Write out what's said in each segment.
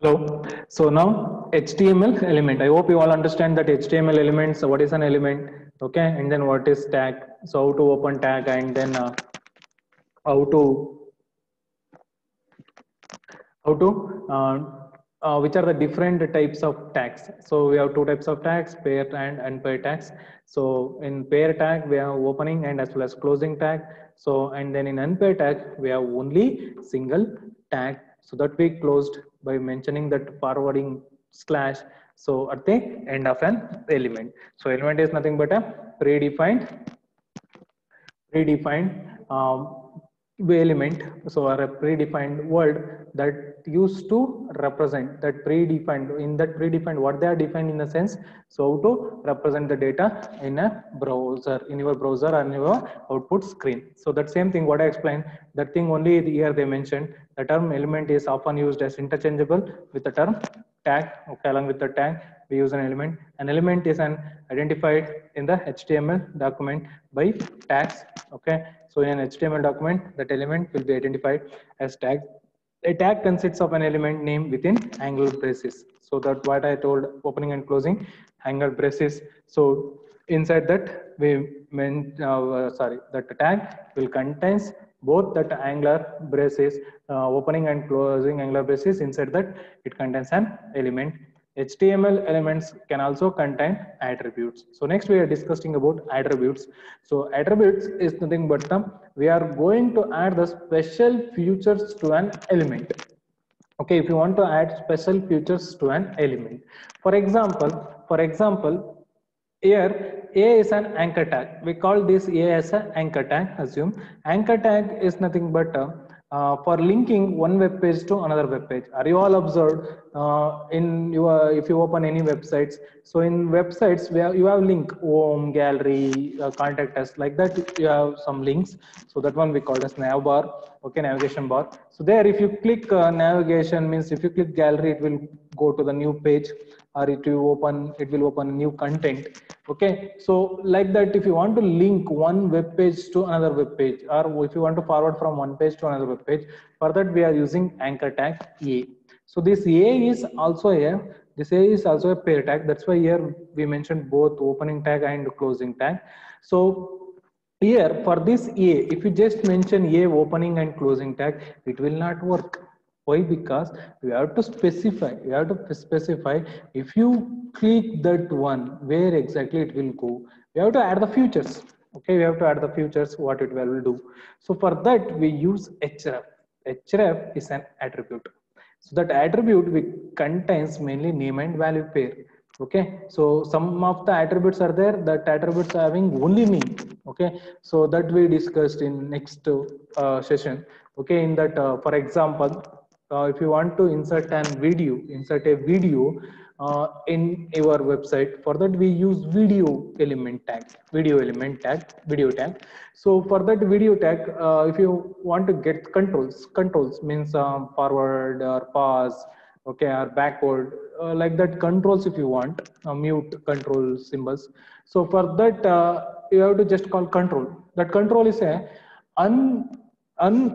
Hello. So now HTML element. I hope you all understand that HTML elements. So what is an element? Okay, and then what is tag? So how to open tag, and then how to how to which are the different types of tags. So we have two types of tags: pair and unpair tags. So in pair tag we have opening and as well as closing tag. So and then in unpair tag we have only single tag. So that we closed by mentioning that forwarding slash. So at the end of an element. So element is nothing but a predefined element, so or a predefined word that used to represent that predefined. In that predefined, what they are defined in the sense, so to represent the data in a browser, in your browser or in your output screen. So that same thing what I explained, that thing only here they mentioned the term element is often used as interchangeable with the term tag. Okay, along with the tag we use an element. An element is an identified in the HTML document by tags. Okay, so in an HTML document that element will be identified as tag. A tag consists of an element name within angular braces. So that what I told, opening and closing angular braces. So inside that we meant that the tag will contains both that angular braces, opening and closing angular braces. Inside that it contains an element. HTML elements can also contain attributes. So next we are discussing about attributes. So attributes is nothing but we are going to add the special features to an element. Okay, if you want to add special features to an element, for example, here A is an anchor tag. We call this A as an anchor tag. Assume anchor tag is nothing but for linking one web page to another web page. Are you all observed in your, if you open any websites? So in websites where you have link home, gallery, contact us, like that you have some links. So that one we call as nav bar. Okay, navigation bar. So there if you click navigation, means if you click gallery, it will go to the new page, or it will open new content. Okay, so like that if you want to link one web page to another web page, or if you want to forward from one page to another web page, for that we are using anchor tag A. So this A is also a pair tag. That's why here we mentioned both opening tag and closing tag. So here for this A, if you just mention A opening and closing tag, it will not work. Why? Because you have to specify. You have to specify if you click that one, where exactly it will go. You have to add the features. Okay, we have to add the features what it will do. So for that we use href. Href is an attribute. So that attribute contains mainly name and value pair. Okay, so some of the attributes are there, that attributes are having only name. Okay, so that we discussed in next session. Okay, in that for example, if you want to insert a video in your website, for that we use video tag. So for that video tag, if you want to get controls means forward or pause, okay, or backward, like that controls. If you want mute control symbols, so for that you have to just call control. That control is a un un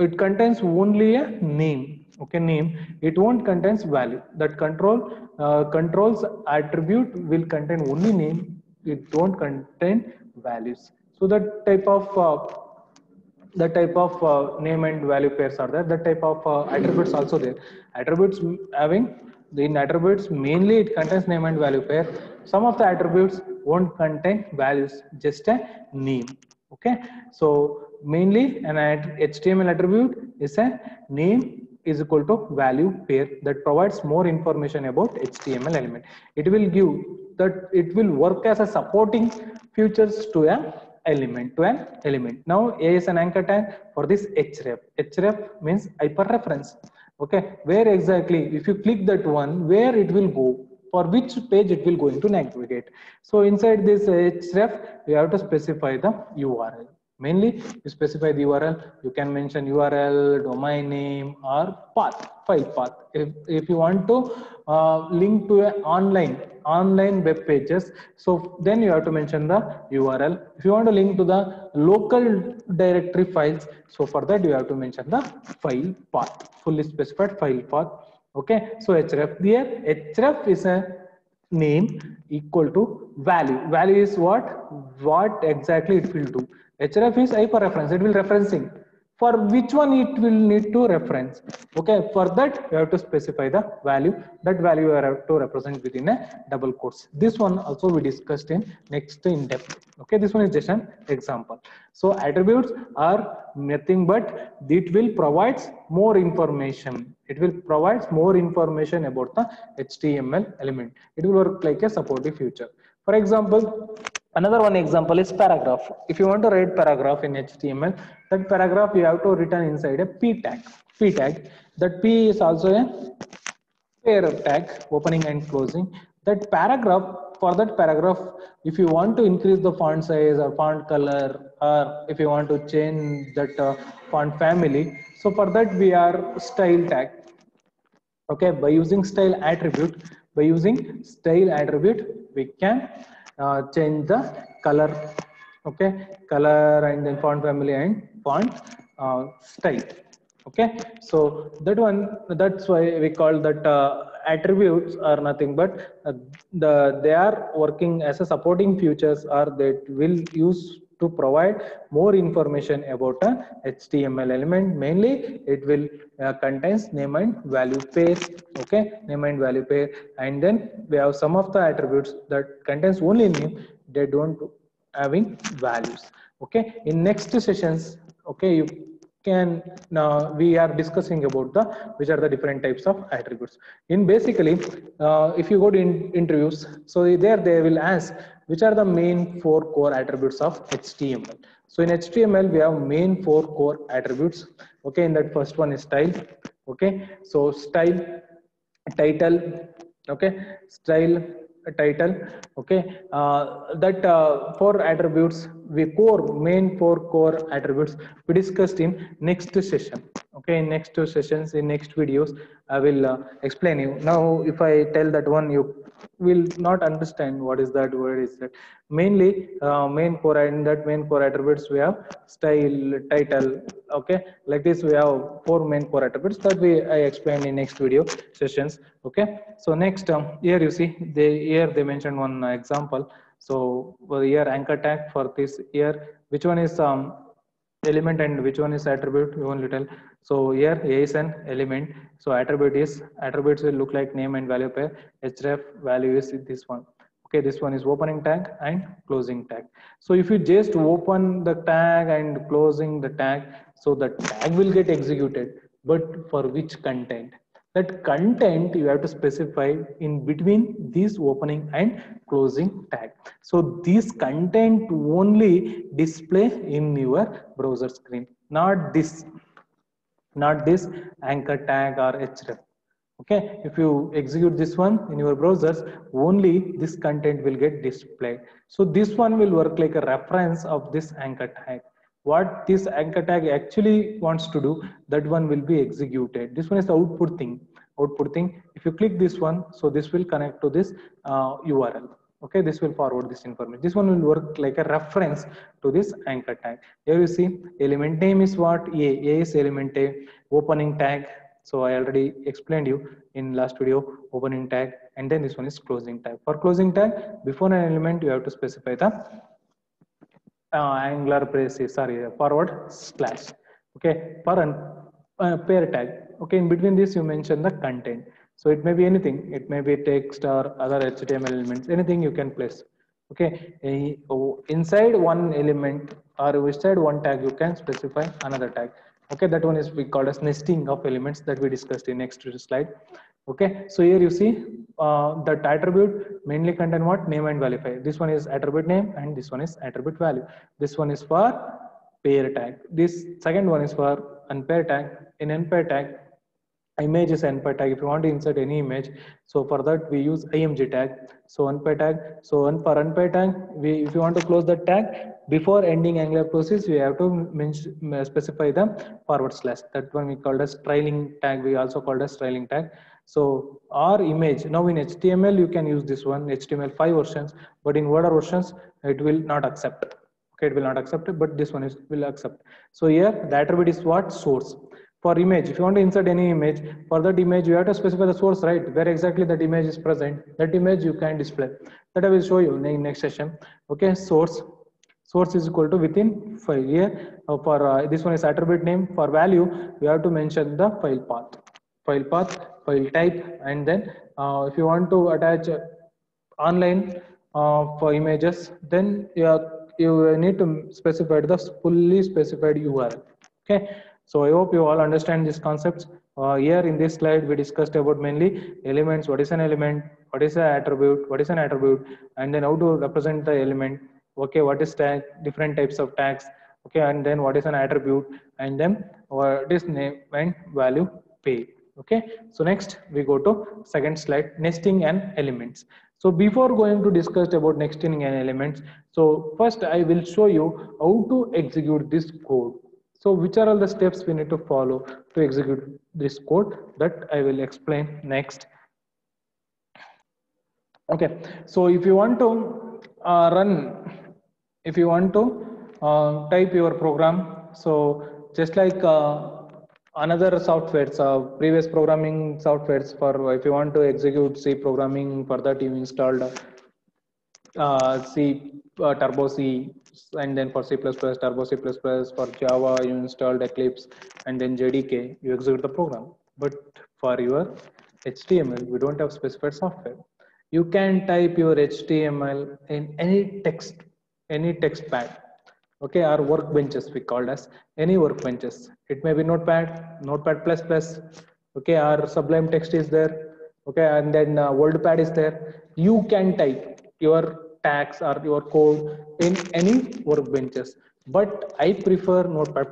it contains only a name. Okay, name. It won't contains value. That controls attribute will contain only name. It don't contain values. So that type of name and value pairs are there. That type of attributes also there. Attributes having, in attributes mainly it contains name and value pair. Some of the attributes won't contain values, just a name. Okay, so mainly an HTML attribute is a name is equal to value pair that provides more information about HTML element. It will give that, it will work as a supporting features to an element. Now A is an anchor tag. For this href, href means hyperreference. Okay, where exactly if you click that one, where it will go, for which page it will going to navigate. So inside this href we have to specify the URL. Mainly you specify the URL. You can mention URL, domain name, or path, file path. If you want to link to an online web pages, so then you have to mention the URL. If you want to link to the local directory files, so for that you have to mention the file path, fully specified file path. Okay, so href, here href is a name equal to value. Value is what exactly it will do. Href is hyperreference, it will referencing for which one it will need to reference. Okay, for that you have to specify the value. That value you have to represent within a double quotes. This one also we discussed in next in depth. Okay, this one is just an example. So attributes are nothing but it will provides more information. It will provide more information about the HTML element. It will work like a supportive feature. For example, another one example is paragraph. If you want to write paragraph in HTML, that paragraph you have to return inside a p tag. P tag. That p is also a pair tag, opening and closing. That paragraph, for that paragraph, if you want to increase the font size or font color, or if you want to change that font family, so for that we are style tag. Okay, by using style attribute, we can change the color. Okay, color and then font family and font style. Okay, so that's why we call that attributes are nothing but they are working as a supporting features, or that will use to provide more information about a HTML element. Mainly it will contains name and value pair. Okay, name and value pair, and then we have some of the attributes that contains only name, they don't having values. Okay, in next sessions, okay, you can now we are discussing about the which are the different types of attributes. In basically if you go to interviews, so there they will ask which are the main four core attributes of HTML. So in HTML we have main four core attributes. Okay, in that first one is style. Okay, so style, title. Okay, style, title. Okay, that four attributes, we core main four core attributes we discussed in next session. Okay, in next two sessions, in next videos I will explain you. Now if I tell that one, you will not understand what is that word is that. Mainly main core, and that main core attributes we have style, title. Okay, like this we have four main core attributes that I explained in next video sessions. Okay, so next here you see they mentioned one example. So here anchor tag for this here, which one is element and which one is attribute, we only tell. So here a is an element, so attributes will look like name and value pair. Href value is this one. Okay, this one is opening tag and closing tag. So if you just open the tag and closing the tag, so the tag will get executed, but for which content? That content you have to specify in between this opening and closing tag. So this content only display in your browser screen, not this anchor tag or href. Okay, if you execute this one in your browsers, only this content will get displayed. So this one will work like a reference of this anchor tag. What this anchor tag actually wants to do, that one will be executed. This one is the output thing. If you click this one, so this will connect to this URL. Okay, this will forward this information. This one will work like a reference to this anchor tag. Here you see element name is what? A is element a. Opening tag, so I already explained you in last video, opening tag, and then this one is closing tag. For closing tag, before an element you have to specify the angular braces, sorry, forward slash. Okay, for an pair tag. Okay, in between this you mention the content. So it may be anything, it may be text or other HTML elements, anything you can place. Okay, inside one element or inside one tag you can specify another tag. Okay, that one is we called as nesting of elements that we discussed in next slide. Okay, so here you see that attribute mainly contain what? Name and value pair. This one is attribute name and this one is attribute value. This one is for pair tag. This second one is for unpair tag. In unpair tag, image is unpair tag. If you want to insert any image, so for that we use img tag. So unpair tag, so for unpair tag, if you want to close the tag before ending angular process, we have to specify the forward slash. That one we called as trailing tag. We also called as trailing tag. So our image now in HTML you can use this one, HTML5 versions, but in Word versions it will not accept. Okay, it will not accept it, but this one will accept. So here the attribute is what? Source. For image, if you want to insert any image, for that image you have to specify the source, right, where exactly that image is present. That image you can display. That I will show you in next session. Okay, source is equal to within file. Here for this one is attribute name. For value you have to mention the file path, file type, and then if you want to attach online for images, then you need to specify the fully specified URL. Okay, so I hope you all understand these concepts. Here in this slide we discussed about mainly elements. What is an element, what is an attribute, and then how to represent the element. Okay, what is tag, different types of tags. Okay, and then what is an attribute, and then what is name and value paid. Okay, so next we go to second slide, nesting and elements. So before going to discuss about nesting and elements, so first I will show you how to execute this code. So which are all the steps we need to follow to execute this code, that I will explain next. Okay, so if you want to type your program, so just like another softwares, previous programming softwares, for if you want to execute C programming, for that you installed C, Turbo C, and then for C++, Turbo C++, for Java you installed Eclipse, and then JDK, you execute the program. But for your HTML, we don't have specified software. You can type your HTML in any text pad. Okay, or workbenches we called as any workbenches. It may be Notepad++. Okay, or Sublime Text is there. Okay, and then WordPad is there. You can type your tags or your code in any workbenches, but I prefer Notepad++.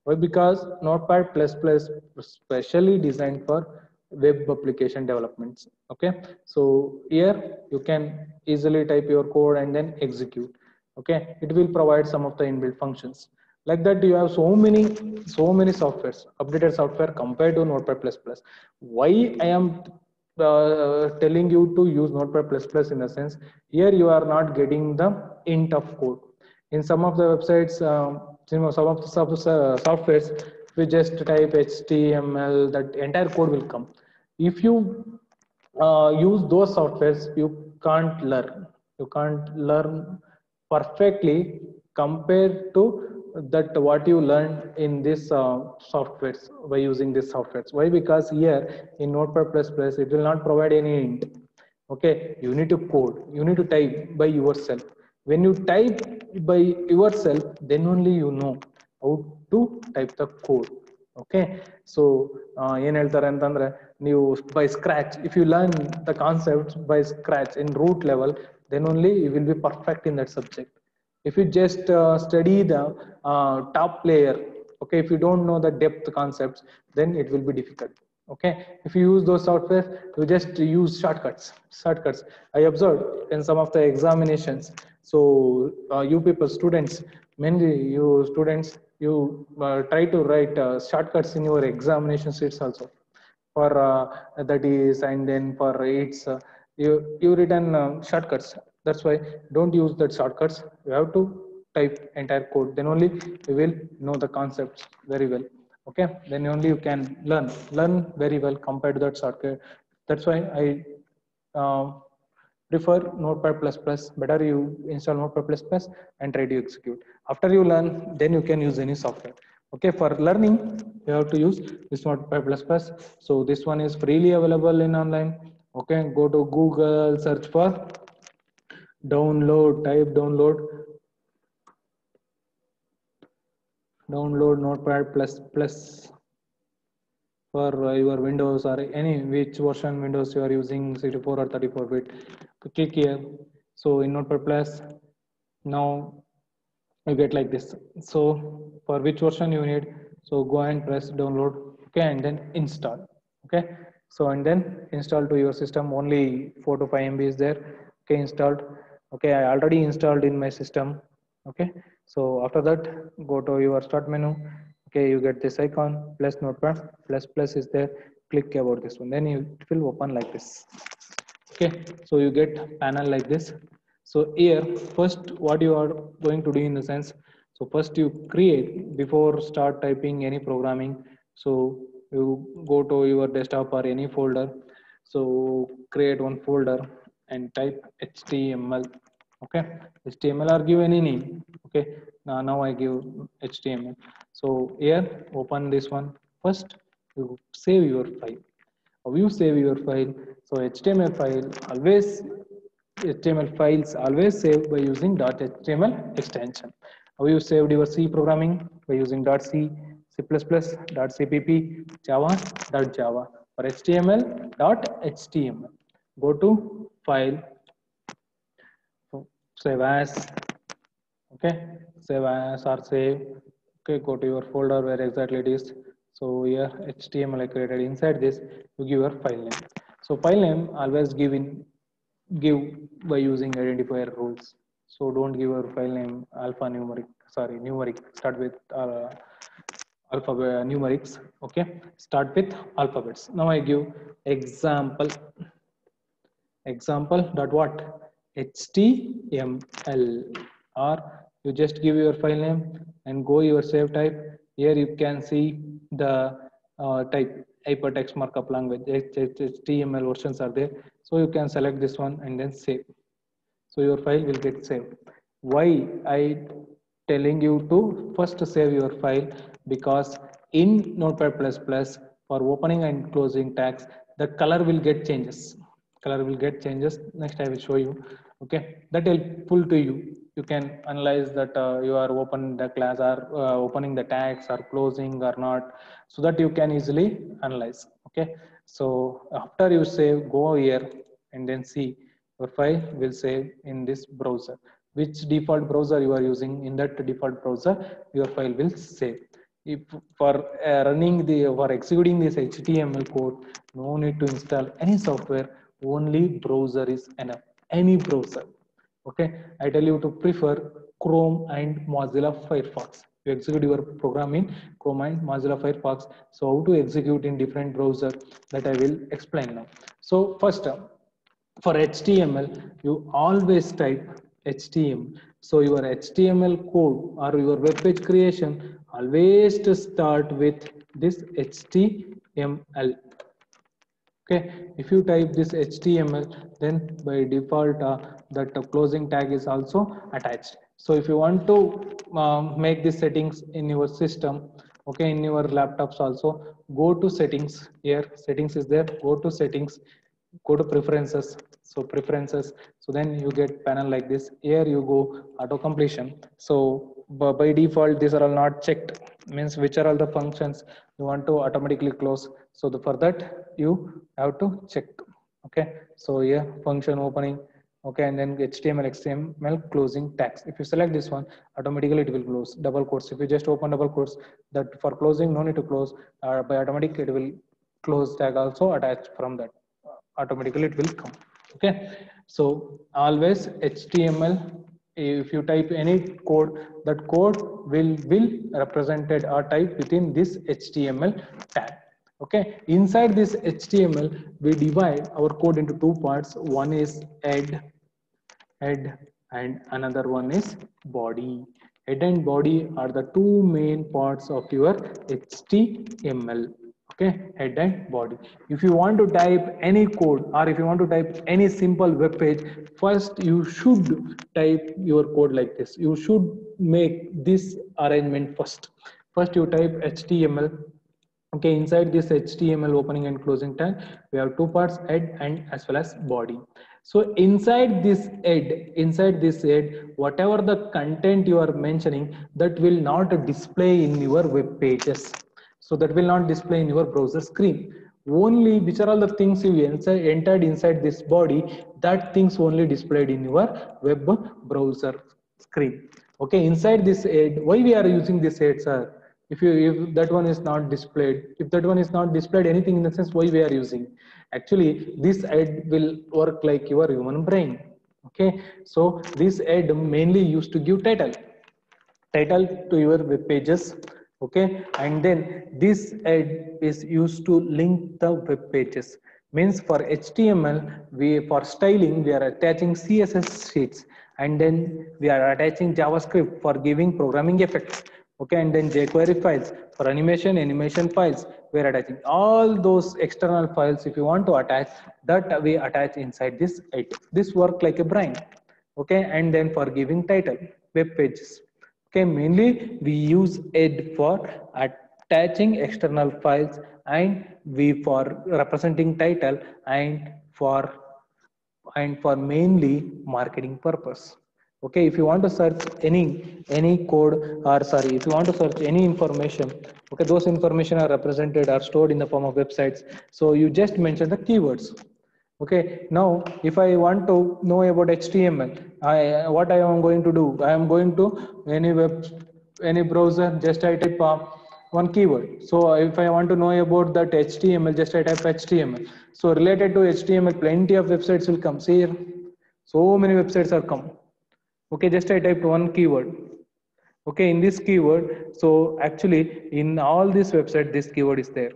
Why? Because Notepad++ is specially designed for web application developments. Okay, so here you can easily type your code and then execute. Okay, it will provide some of the inbuilt functions. Like that, you have so many softwares, updated software compared to Notepad++. Why I am telling you to use Notepad++ in the sense, here you are not getting the int of code. In some of the websites, some of the softwares, we just type HTML, that entire code will come. If you use those softwares, you can't learn perfectly compared to that what you learned in this softwares by using these softwares. Why? Because here in Notepad++, it will not provide any int. Okay, you need to code, you need to type by yourself. When you type by yourself, then only you know how to type the code. Okay, so ಏನ್ ಹೇಳ್ತಾರೆ ಅಂತಂದ್ರೆ, ನೀವು by scratch, if you learn the concepts by scratch in root level, then only you will be perfect in that subject. If you just study the top layer, okay, if you don't know the depth concepts, then it will be difficult. Okay, if you use those software, you just use shortcuts. I observed in some of the examinations. So you people, students, mainly you students, you try to write shortcuts in your examination sheets also, for that is, and then for its you written shortcuts. That's why don't use that shortcuts. You have to type entire code, then only you will know the concepts very well. Okay, then only you can learn very well compared to that shortcut. That's why I uh, prefer Notepad++. Better you install Notepad++ and try to execute. After you learn, then you can use any software. Okay, for learning you have to use this Notepad++. So this one is freely available in online. Okay, go to Google, search for type download Notepad++ for your Windows or any which version Windows you are using, 64 or 34-bit. Click here. So in Notepad+, now you get like this. So for which version you need, so go and press download. Okay, and then install. Okay, so and then install to your system. Only 4 to 5 MB is there. Okay, installed. Okay, I already installed in my system. Okay, so after that, go to your start menu. Okay, you get this icon plus Notepad++ is there. Click about this one, then it will open like this. Okay, so you get panel like this. So here first what you are going to do in the sense, so first you create, before start typing any programming, So you go to your desktop or any folder, so create one folder and type HTML. Okay, HTML or give any name. Okay, now I give HTML. So here open this one. First you save your file. How you save your file? So HTML file always, HTML files always save by using .html extension. How you saved your C programming? By using .c, C++, .cpp, Java, .java. For HTML, .html. Go to file, save as, okay, save as or save. Okay, go to your folder where exactly it is. So here HTML I created. Inside this you give your file name. So file name always give by using identifier rules. So don't give your file name alphanumeric, sorry, numeric. Start with alphabet numerics. Okay, start with alphabets. Now I give example. Example dot what? HTML. Or you just give your file name and go your save type. Here you can see the type hypertext markup language. HTML versions are there, so you can select this one and then save. So your file will get saved. Why I telling you to first save your file? Because in Notepad++, for opening and closing tags, the color will get changes. Color will get changes. Next I will show you. Okay, that will pull to you. You can analyze that you are opening the class or opening the tags or closing or not, so that you can easily analyze. Okay, so after you save, go here and then see your file will save in this browser. Which default browser you are using, in that default browser your file will save. If for running the, for executing this HTML code, no need to install any software, only browser is enough, any browser. Okay, I tell you to prefer Chrome and Mozilla Firefox. You execute your program in Chrome and Mozilla Firefox. So how to execute in different browser, that I will explain now. So first, for HTML you always type HTML. So your HTML code or your web page creation always to start with this HTML. Okay, if you type this HTML, then by default that closing tag is also attached. So if you want to make these settings in your system, okay, in your laptops also, go to settings. Here settings is there, go to settings, go to preferences. So preferences, so then you get panel like this. Here you go auto completion. So by default these are all not checked, means which are all the functions you want to automatically close. So for that you have to check. Okay, so here function opening, okay, and then HTML closing tags. If you select this one, automatically it will close. Double quotes, if you just open double quotes, that for closing no need to close, by automatic it will close tag also attached from that, automatically it will come. Okay, so always HTML, if you type any code, that code will represented or typed within this HTML tag. Okay, inside this HTML we divide our code into two parts. One is head and another one is body. Head and body are the two main parts of your HTML. Okay, head and body. If you want to type any code or if you want to type any simple web page, first you should type your code like this. You should make this arrangement first. First you type HTML. Okay, inside this HTML opening and closing tag, we have two parts, head and as well as body. So inside this head, whatever the content you are mentioning, that will not display in your web pages. So that will not display in your browser screen. Only which are all the things you entered inside this body, that things only displayed in your web browser screen. Okay, inside this head, why we are using this head, sir? If that one is not displayed, if that one is not displayed anything, in the sense why we are using, actually this head will work like your human brain. Okay, so this head mainly used to give title to your web pages. Okay, and then this head is used to link the web pages. Means for HTML, we for styling we are attaching CSS sheets, and then we are attaching JavaScript for giving programming effects. Okay, and then jQuery files for animation files. we are attaching all those external files. If you want to attach that, we attach inside this it. This work like a brain. Okay, and then for giving title, web pages. Okay, mainly we use ed for attaching external files, and we for representing title, and for mainly marketing purpose. Okay, if you want to search any code, or sorry, if you want to search any information, okay, those information are represented or stored in the form of websites. So you just mention the keywords. Okay, now if I want to know about HTML, what I am going to do, I am going to any browser, just I type one keyword. So if I want to know about that HTML, just I type HTML. So related to HTML, plenty of websites will come. See here, so many websites are come. Okay, just I typed one keyword. Okay, in this keyword, so actually in all this website, this keyword is there.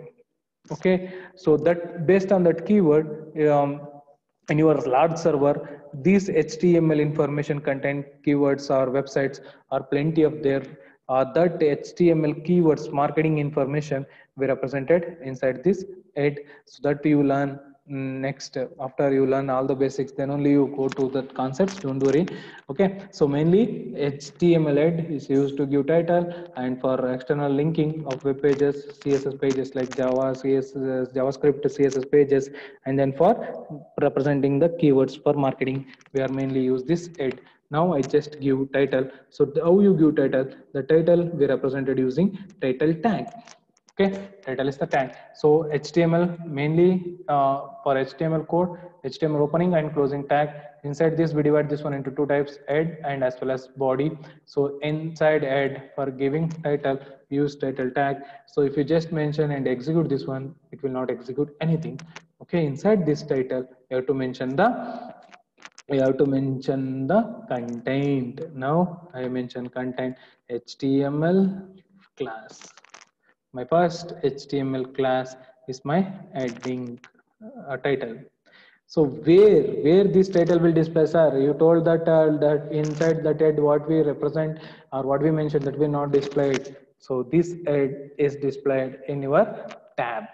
Okay, so that based on that keyword, in your large server, these HTML information content keywords or websites are plenty of there. That HTML keywords marketing information we represented inside this ed, so that you learn next. After you learn all the basics, then only you go to that concepts, don't worry. Okay, so mainly HTML ed is used to give title, and for external linking of web pages, CSS pages like Java, CSS, JavaScript, CSS pages, and then for representing the keywords for marketing, we are mainly use this ed. Now I just give title. So how you give title? The title we represented using title tag. Okay, title is the tag. So HTML mainly for HTML code, HTML opening and closing tag. Inside this, we divide this one into two types, head and as well as body. So inside head, for giving title, use title tag. So if you just mention and execute this one, it will not execute anything. Okay, inside this title, you have to mention the content. Now I mention content HTML class. My first HTML class is my heading title. So where this title will display, sir? You told that that inside that head what we represent or what we mentioned that will not displayed. So this head is displayed in your tab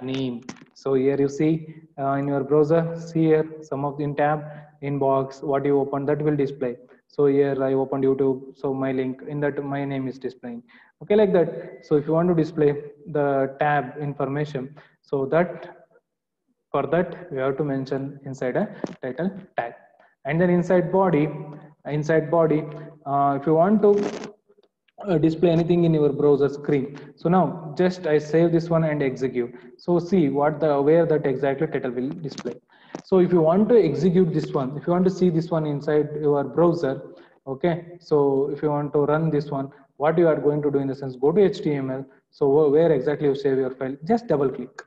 name. So here you see in your browser, see here some of the in tab inbox, what you open that will display. So here I opened YouTube, so my link in that my name is displaying. Okay, like that. So if you want to display the tab information, so that for that we have to mention inside a title tag. And then inside body, if you want to display anything in your browser screen. So now just I save this one and execute. So see what the where that exactly title will display. So if you want to execute this one, if you want to see this one inside your browser, okay, so if you want to run this one, what you are going to do in the sense, go to HTML. So where exactly you save your file, just double click.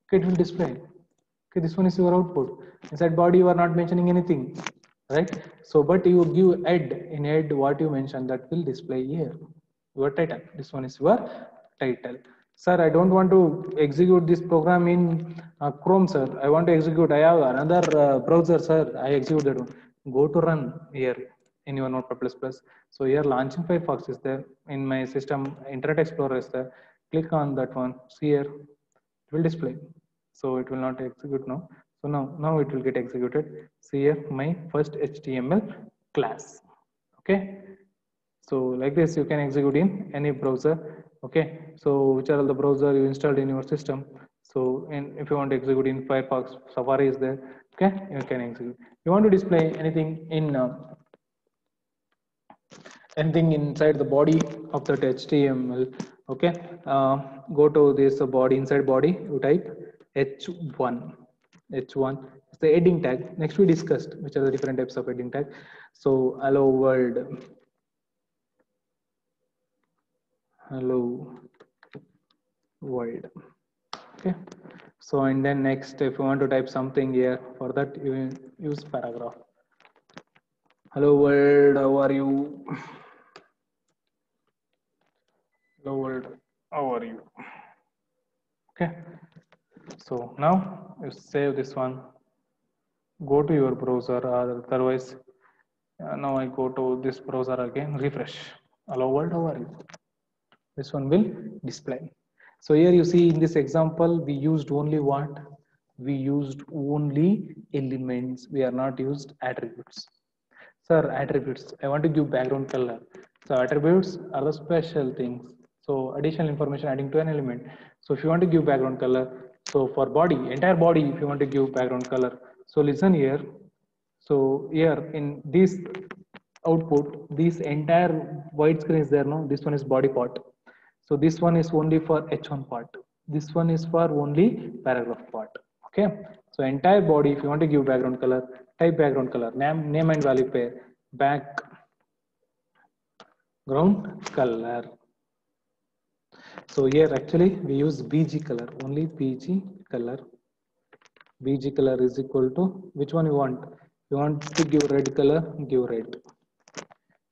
Okay, it will display. Okay, this one is your output. Inside body you are not mentioning anything, right? So but you give head, in head what you mention that will display here, your title. This one is your title. Sir, I don't want to execute this program in Chrome, sir. I want to execute, I have another browser, sir. I execute that one. Go to run here in your Notepad++. So here launching Firefox is there. In my system, Internet Explorer is there. Click on that one. See here, it will display. So it will not execute now. So now it will get executed. See here my first HTML class. Okay, so like this you can execute in any browser. Okay, so which are all the browser you installed in your system. So if you want to execute in Firefox, Safari is there. Okay, you can execute. You want to display anything in anything inside the body of that HTML. Okay, go to this body. Inside body you type h1. H1 is the heading tag. Next we discussed which are the different types of heading tag. So hello world, hello world. Okay, so and then next if you want to type something here, for that you use paragraph. Hello world, how are you? Hello world, how are you? Okay, so now you save this one, go to your browser, or otherwise now I go to this browser again, refresh. Hello world, how are you? This one will display. So here you see in this example, we used only what? We used only elements. We are not used attributes. Sir, attributes. I want to give background color. So attributes are the special things. So additional information adding to an element. So if you want to give background color, so for body, entire body, if you want to give background color. So listen here. So here in this output, this entire white screen is there. No, this one is body part. So this one is only for H1 part. This one is for only paragraph part. Okay. So entire body, if you want to give background color, type background color, name and value pair, background color. So here actually we use BG color, only BG color. BG color is equal to which one you want. You want to give red color, give red.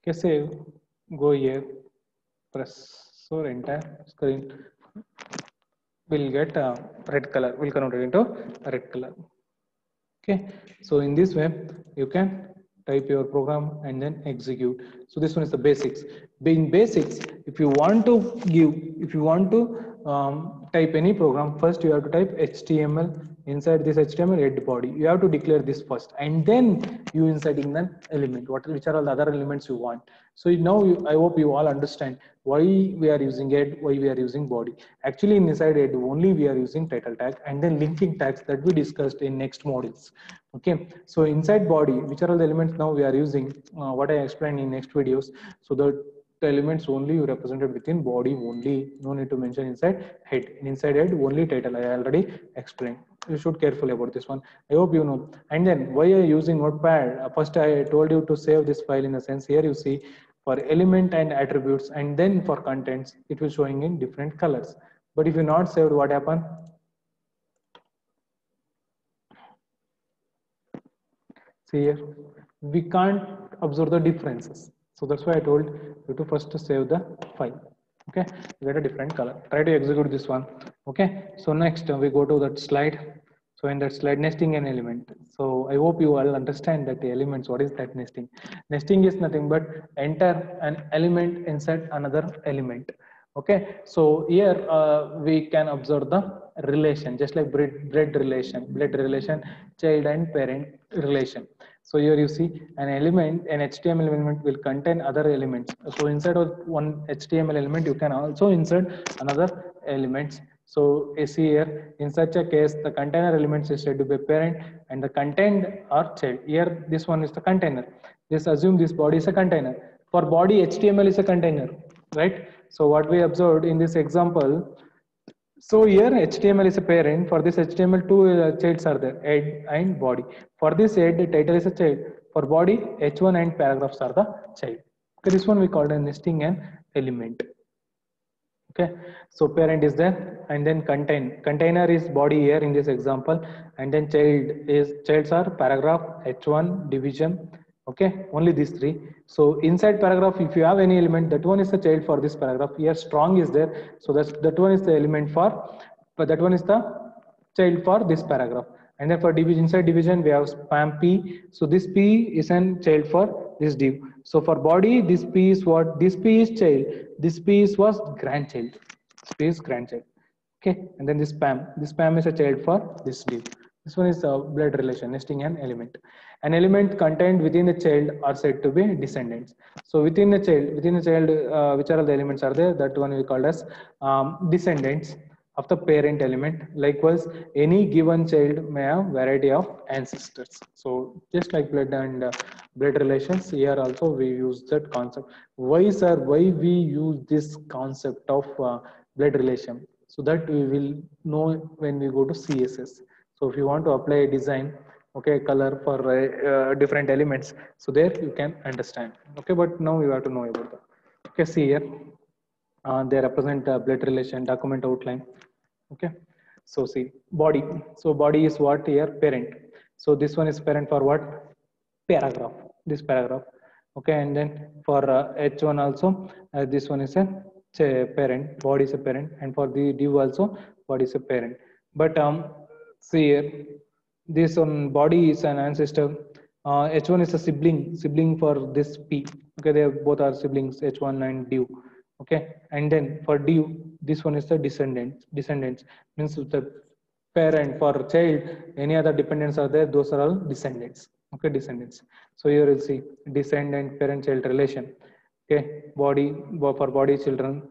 Okay, save, go here, press, so entire screen will get red color, will convert it into red color. Okay, so in this way you can type your program and then execute. So this one is the basics. Being basics, if you want to type any program, first you have to type HTML. Inside this HTML head body, you have to declare this first, and then you insert in an element, which are all the other elements you want. So now I hope you all understand why we are using head, why we are using body. Actually inside head only we are using title tag and then linking tags that we discussed in next modules. Okay, so inside body, which are all the elements now we are using, what I explained in next videos. So the elements only you represented within body only, no need to mention inside head. Inside head only title, I already explained. You should careful about this one. I hope you know. And then why are you using Notepad? First I told you to save this file. In a sense, here you see for element and attributes, and then for contents it will showing in different colors. But if you not saved, what happen? See here, we can't observe the differences. So that's why I told you to first save the file. Okay, get a different color. Try to execute this one. Okay, so next we go to that slide. So in that slide, nesting an element. So I hope you all understand that the elements, what is that nesting? Nesting is nothing but enter an element inside another element. Okay, so here we can observe the relation, just like blood relation, child and parent relation. So here you see an element, an HTML element will contain other elements. So inside of one HTML element, you can also insert another elements. So you see here, in such a case, the container elements is said to be parent and the content are child. Here, this one is the container. Just assume this body is a container. For body, HTML is a container, right? So what we observed in this example, so here HTML is a parent. For this HTML, two childs are there, head and body. For this head, the title is a child. For body, H1 and paragraphs are the child. Okay, this one we called a nesting an element. Okay, so parent is there, and then container is body here in this example, and then childs are paragraph, H1, division. Okay, only these three. So inside paragraph, if you have any element, that one is the child for this paragraph. Here strong is there, so that one is the element for, but that one is the child for this paragraph. And then for division, inside division we have spam P. So this P is an child for this div. So for body, this P is what? This P is child. This P is was grandchild. This P is grandchild. Okay, and then this spam. This spam is a child for this div. This one is a blood relation, nesting an element. An element contained within the child are said to be descendants. So within the child, which are all the elements are there? That one we called as descendants of the parent element. Likewise, any given child may have variety of ancestors. So just like blood and blood relations, here also we use that concept. Why, sir? Why we use this concept of blood relation? So that we will know when we go to CSS. So if you want to apply a design, okay, color for different elements, so there you can understand. Okay, but now you have to know about that. Okay, see here. They represent blood relation, document outline. Okay, so see body. So body is what here? Parent. So this one is parent for what? Paragraph. This paragraph. Okay, and then for H1 also, this one is a parent. Body is a parent, and for the div also, body is a parent. But see here, this one body is an ancestor. H1 is a sibling for this P. Okay, they both are siblings, H1 and div. Okay, and then for div, this one is the descendants means the parent for child, any other dependents are there, those are all descendants. Okay, descendants. So here you'll see descendant parent child relation. Okay, body for body children,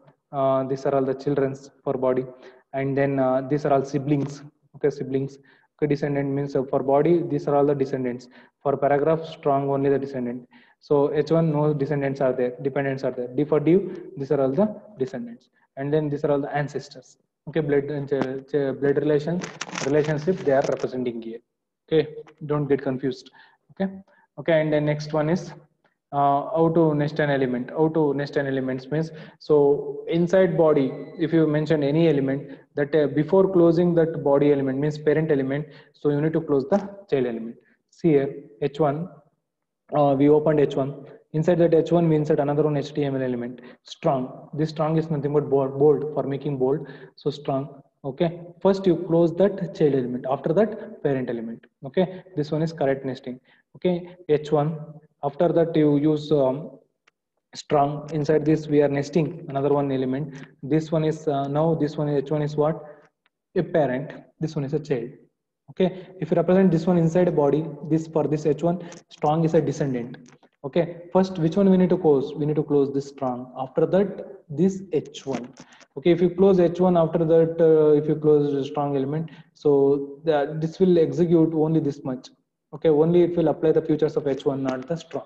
these are all the children's for body, and then these are all siblings. Okay, siblings. Okay, descendant means for body, these are all the descendants. For paragraph, strong only the descendant. So H1 no descendants are there, dependents are there. D for div, these are all the descendants, and then these are all the ancestors. Okay, blood and blood relationship they are representing here. Okay, don't get confused. Okay, okay, and then next one is how to nest an element. How to nest an element means, so inside body, if you mention any element, that before closing that body element means parent element, so you need to close the child element. See here H1, we opened H1. Inside that H1 means that another one HTML element. Strong. This strong is nothing but bold for making bold. So strong. Okay. First you close that child element. After that parent element. Okay. This one is correct nesting. Okay. H1. After that you use strong. Inside this we are nesting another one element. This one is now this one H1 is what? A parent. This one is a child. Okay, if you represent this one inside a body, this for this H1, strong is a descendant. Okay, first which one we need to close? We need to close this strong. After that, this H1. Okay, if you close H1 after that, if you close the strong element, so this will execute only this much. Okay, only it will apply the features of H1, not the strong.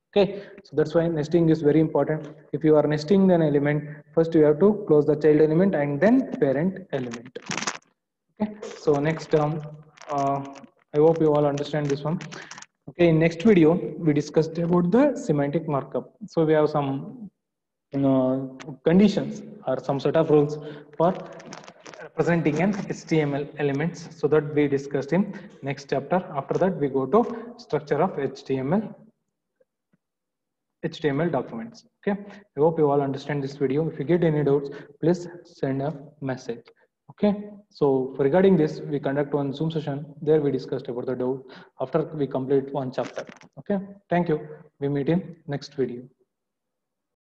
Okay, so that's why nesting is very important. If you are nesting an element, first you have to close the child element and then parent element. Okay, so next I hope you all understand this one. Okay, in next video we discussed about the semantic markup. So we have some conditions or some set of rules for representing an HTML elements, so that we discussed in next chapter. After that we go to structure of HTML documents. Okay, I hope you all understand this video. If you get any doubts, please send a message. Okay, so regarding this, we conduct one Zoom session. There we discussed about the doubt after we complete one chapter. Okay, thank you. We meet in next video.